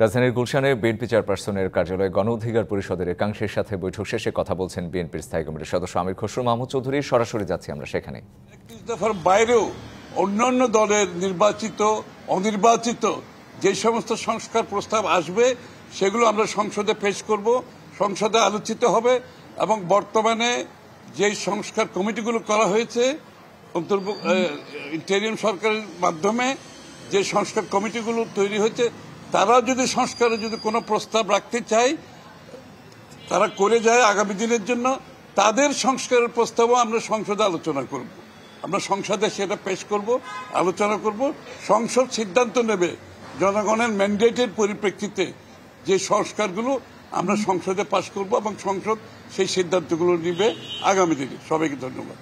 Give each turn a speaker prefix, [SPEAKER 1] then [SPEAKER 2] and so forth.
[SPEAKER 1] রাজধানীর গুলশানে বিএনপি চেয়ারপারসনের কার্যালয়ে গণ অধিকার পরিষদের একাংশের সাথে বৈঠক শেষে কথা বলছেন বিএনপির স্থায়ী কমিটির সদস্য আমির খসরু মাহমুদ চৌধুরী। সরাসরি যাচ্ছি আমরা সেখানে।
[SPEAKER 2] 31 দফার বাইরেও অন্যান্য দলের নির্বাচিত অনির্বাচিত যে সমস্ত সংস্কার প্রস্তাব আসবে সেগুলো আমরা সংসদে পেশ করব, সংসদে আলোচিত হবে এবং বর্তমানে যে সংস্কার কমিটিগুলো করা হয়েছে ইন্টারিম সরকারের মাধ্যমে যে সংস্কার কমিটিগুলো তৈরি হয়েছে তারা যদি সংস্কারে যদি কোনো প্রস্তাব রাখতে চায় তারা করে যায় আগামী দিনের জন্য, তাদের সংস্কারের প্রস্তাবও আমরা সংসদে আলোচনা করব। আমরা সংসদে সেটা পেশ করব, আলোচনা করব। সংসদ সিদ্ধান্ত নেবে জনগণের ম্যান্ডেটের পরিপ্রেক্ষিতে যে সংস্কারগুলো আমরা সংসদে পাশ করব এবং সংসদ সেই সিদ্ধান্তগুলো নিবে আগামী দিনে। সবাইকে ধন্যবাদ।